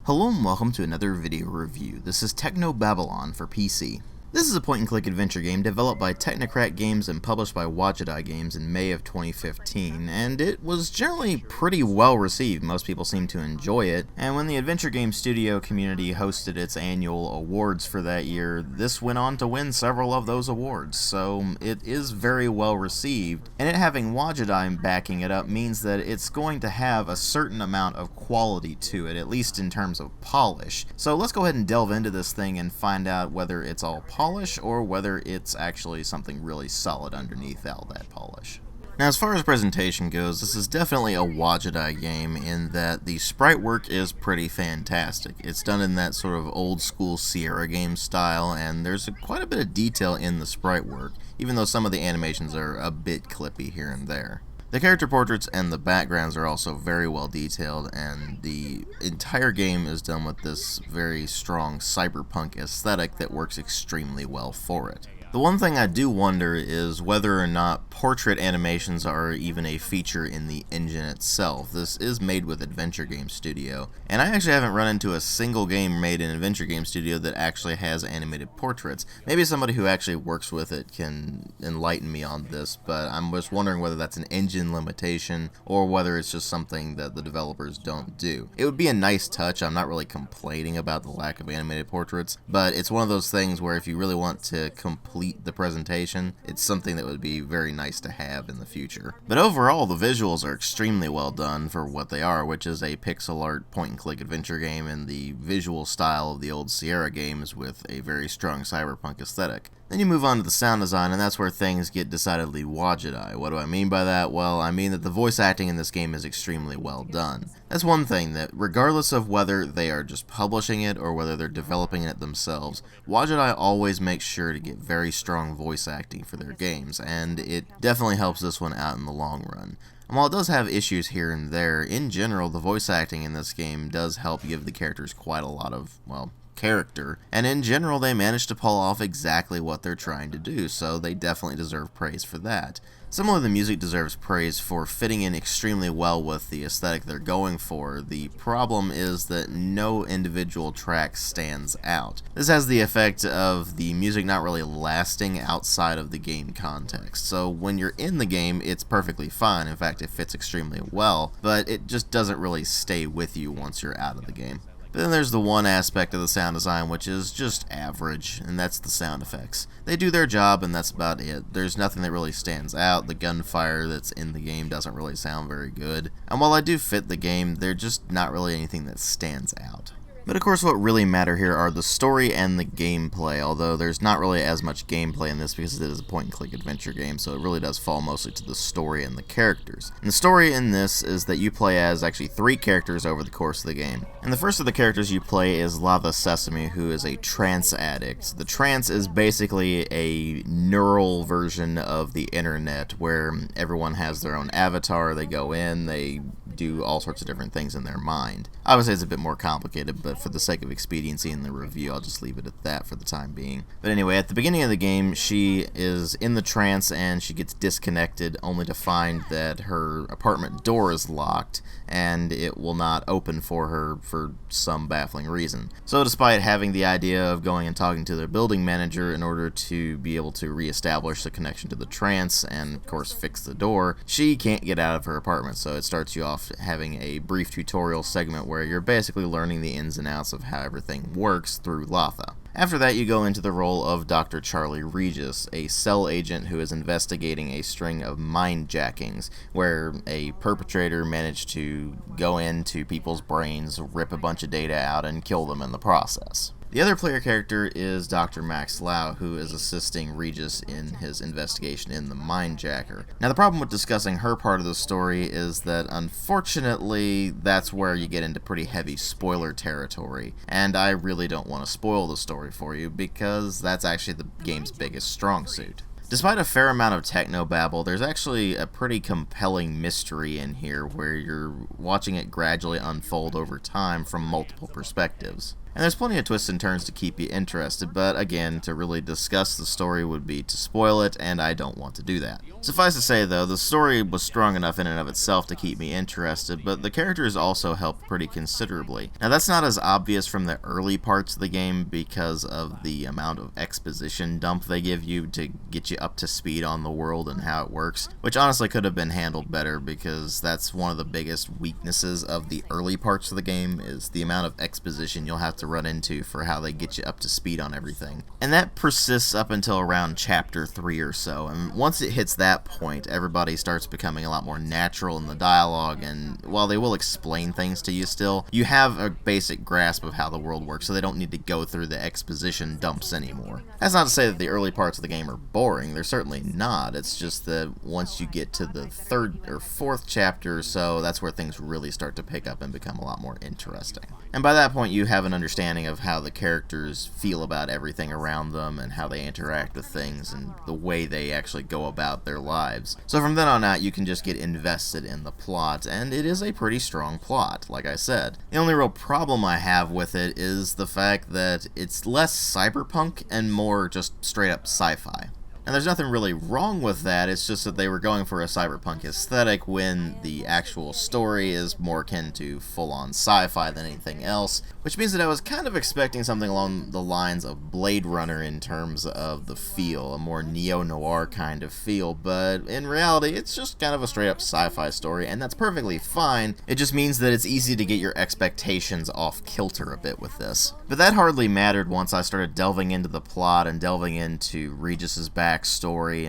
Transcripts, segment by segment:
Hello and welcome to another video review. This is Technobabylon for PC. This is a point-and-click adventure game developed by Technocrat Games and published by DWTerminator Games in May of 2015, and it was generally pretty well received. Most people seem to enjoy it, and when the adventure game studio community hosted its annual awards for that year, this went on to win several of those awards, so it is very well received, and it having DWTerminator backing it up means that it's going to have a certain amount of quality to it, at least in terms of polish. So let's go ahead and delve into this thing and find out whether it's all polish or whether it's actually something really solid underneath all that polish. Now, as far as presentation goes, this is definitely a DWTerminator game in that the sprite work is pretty fantastic. It's done in that sort of old school Sierra game style, and there's quite a bit of detail in the sprite work, even though some of the animations are a bit clippy here and there. The character portraits and the backgrounds are also very well detailed, and the entire game is done with this very strong cyberpunk aesthetic that works extremely well for it. The one thing I do wonder is whether or not portrait animations are even a feature in the engine itself. This is made with Adventure Game Studio, and I actually haven't run into a single game made in Adventure Game Studio that actually has animated portraits. Maybe somebody who actually works with it can enlighten me on this, but I'm just wondering whether that's an engine limitation or whether it's just something that the developers don't do. It would be a nice touch. I'm not really complaining about the lack of animated portraits, but it's one of those things where if you really want to complete the presentation, it's something that would be very nice to have in the future. But overall, the visuals are extremely well done for what they are, which is a pixel art point-and-click adventure game in the visual style of the old Sierra games with a very strong cyberpunk aesthetic. Then you move on to the sound design, and that's where things get decidedly DWTerminator. What do I mean by that? Well, I mean that the voice acting in this game is extremely well done. That's one thing, that regardless of whether they are just publishing it or whether they're developing it themselves, DWTerminator always makes sure to get very strong voice acting for their games, and it definitely helps this one out in the long run. And while it does have issues here and there, in general, the voice acting in this game does help give the characters quite a lot of, well, character, and in general they managed to pull off exactly what they're trying to do, so they definitely deserve praise for that. Similarly, the music deserves praise for fitting in extremely well with the aesthetic they're going for. The problem is that no individual track stands out. This has the effect of the music not really lasting outside of the game context, so when you're in the game it's perfectly fine. In fact, it fits extremely well, but it just doesn't really stay with you once you're out of the game. But then there's the one aspect of the sound design which is just average, and that's the sound effects. They do their job and that's about it. There's nothing that really stands out. The gunfire that's in the game doesn't really sound very good. And while I do fit the game, they're just not really anything that stands out. But of course what really matter here are the story and the gameplay, although there's not really as much gameplay in this because it is a point-and-click adventure game, so it really does fall mostly to the story and the characters. And the story in this is that you play as actually 3 characters over the course of the game. And the first of the characters you play is Lava Sesame, who is a trance addict. The trance is basically a neural version of the internet where everyone has their own avatar, they go in, they do all sorts of different things in their mind. Obviously it's a bit more complicated, but for the sake of expediency in the review, I'll just leave it at that for the time being. But anyway, at the beginning of the game, she is in the trance and she gets disconnected only to find that her apartment door is locked and it will not open for her for some baffling reason. So despite having the idea of going and talking to their building manager in order to be able to reestablish the connection to the trance and of course fix the door, she can't get out of her apartment, so it starts you off having a brief tutorial segment where you're basically learning the ins and outs of how everything works through Latha. After that, you go into the role of Dr. Charlie Regis, a cell agent who is investigating a string of mind-jackings, where a perpetrator managed to go into people's brains, rip a bunch of data out, and kill them in the process. The other player character is Dr. Max Lau, who is assisting Regis in his investigation in the Mindjacker. Now, the problem with discussing her part of the story is that, unfortunately, that's where you get into pretty heavy spoiler territory, and I really don't want to spoil the story for you, because that's actually the game's biggest strong suit. Despite a fair amount of technobabble, there's actually a pretty compelling mystery in here where you're watching it gradually unfold over time from multiple perspectives. And there's plenty of twists and turns to keep you interested, but again, to really discuss the story would be to spoil it, and I don't want to do that. Suffice to say though, the story was strong enough in and of itself to keep me interested, but the characters also helped pretty considerably. Now that's not as obvious from the early parts of the game because of the amount of exposition dump they give you to get you up to speed on the world and how it works, which honestly could have been handled better because that's one of the biggest weaknesses of the early parts of the game is the amount of exposition you'll have to run into for how they get you up to speed on everything. And that persists up until around chapter 3 or so, and once it hits that point, everybody starts becoming a lot more natural in the dialogue, and while they will explain things to you still, you have a basic grasp of how the world works, so they don't need to go through the exposition dumps anymore. That's not to say that the early parts of the game are boring, they're certainly not, it's just that once you get to the 3rd or 4th chapter or so, that's where things really start to pick up and become a lot more interesting. And by that point, you have an understanding of how the characters feel about everything around them and how they interact with things and the way they actually go about their lives. So from then on out, you can just get invested in the plot, and it is a pretty strong plot, like I said. The only real problem I have with it is the fact that it's less cyberpunk and more just straight up sci-fi. And there's nothing really wrong with that, it's just that they were going for a cyberpunk aesthetic when the actual story is more akin to full-on sci-fi than anything else, which means that I was kind of expecting something along the lines of Blade Runner in terms of the feel, a more neo-noir kind of feel, but in reality it's just kind of a straight-up sci-fi story, and that's perfectly fine. It just means that it's easy to get your expectations off kilter a bit with this. But that hardly mattered once I started delving into the plot and delving into Regis's backstory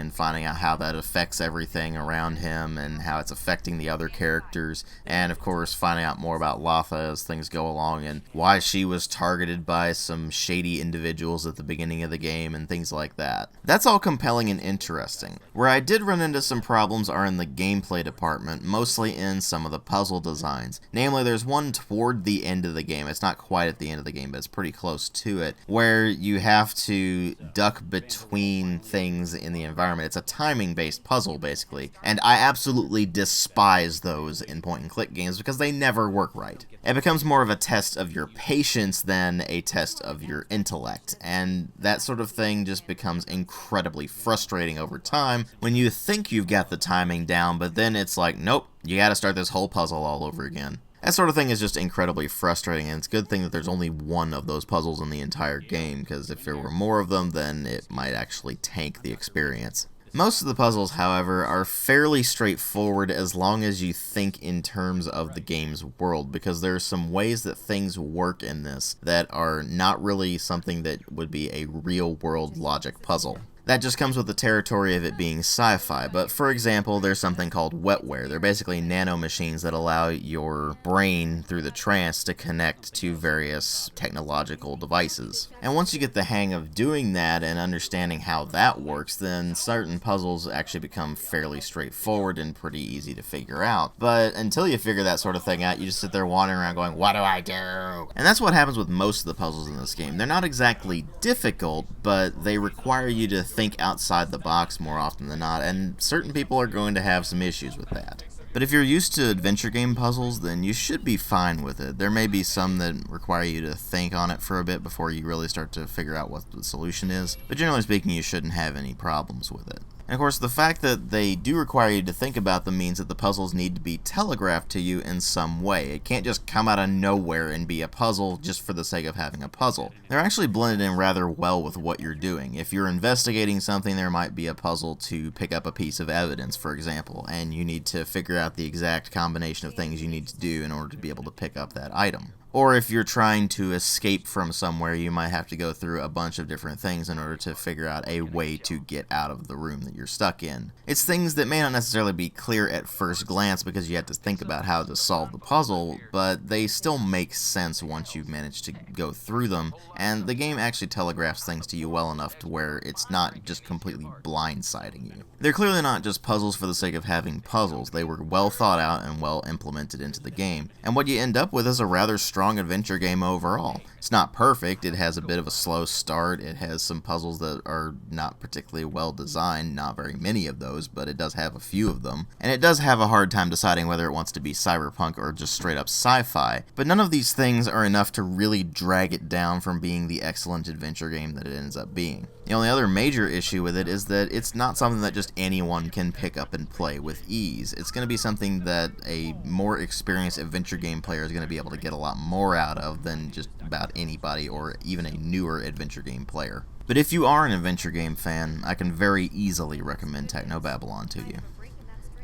and finding out how that affects everything around him and how it's affecting the other characters, and of course finding out more about Latha as things go along and why she was targeted by some shady individuals at the beginning of the game and things like that. That's all compelling and interesting. Where I did run into some problems are in the gameplay department, mostly in some of the puzzle designs. Namely, there's one toward the end of the game, it's not quite at the end of the game, but it's pretty close to it, where you have to duck between things in the environment. It's a timing-based puzzle, basically, and I absolutely despise those in point-and-click games because they never work right. It becomes more of a test of your patience than a test of your intellect, and that sort of thing just becomes incredibly frustrating over time when you think you've got the timing down, but then it's like, nope, you gotta start this whole puzzle all over again. That sort of thing is just incredibly frustrating, and it's a good thing that there's only one of those puzzles in the entire game, because if there were more of them, then it might actually tank the experience. Most of the puzzles, however, are fairly straightforward as long as you think in terms of the game's world, because there are some ways that things work in this that are not really something that would be a real-world logic puzzle. That just comes with the territory of it being sci-fi, but for example, there's something called wetware. They're basically nanomachines that allow your brain, through the trance, to connect to various technological devices. And once you get the hang of doing that and understanding how that works, then certain puzzles actually become fairly straightforward and pretty easy to figure out. But until you figure that sort of thing out, you just sit there wandering around going, what do I do? And that's what happens with most of the puzzles in this game. They're not exactly difficult, but they require you to think outside the box more often than not, and certain people are going to have some issues with that. But if you're used to adventure game puzzles, then you should be fine with it. There may be some that require you to think on it for a bit before you really start to figure out what the solution is, but generally speaking, you shouldn't have any problems with it. And of course, the fact that they do require you to think about them means that the puzzles need to be telegraphed to you in some way. It can't just come out of nowhere and be a puzzle just for the sake of having a puzzle. They're actually blended in rather well with what you're doing. If you're investigating something, there might be a puzzle to pick up a piece of evidence, for example, and you need to figure out the exact combination of things you need to do in order to be able to pick up that item. Or if you're trying to escape from somewhere, you might have to go through a bunch of different things in order to figure out a way to get out of the room that you're stuck in. It's things that may not necessarily be clear at first glance because you have to think about how to solve the puzzle, but they still make sense once you've managed to go through them, and the game actually telegraphs things to you well enough to where it's not just completely blindsiding you. They're clearly not just puzzles for the sake of having puzzles. They were well thought out and well implemented into the game, and what you end up with is a rather strong strong adventure game overall. It's not perfect, it has a bit of a slow start, it has some puzzles that are not particularly well designed, not very many of those, but it does have a few of them. And it does have a hard time deciding whether it wants to be cyberpunk or just straight up sci-fi, but none of these things are enough to really drag it down from being the excellent adventure game that it ends up being. The only other major issue with it is that it's not something that just anyone can pick up and play with ease. It's going to be something that a more experienced adventure game player is going to be able to get a lot more out of than just about anybody or even a newer adventure game player. But if you are an adventure game fan, I can very easily recommend Technobabylon to you.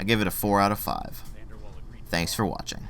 I give it a 4 out of 5. Thanks for watching.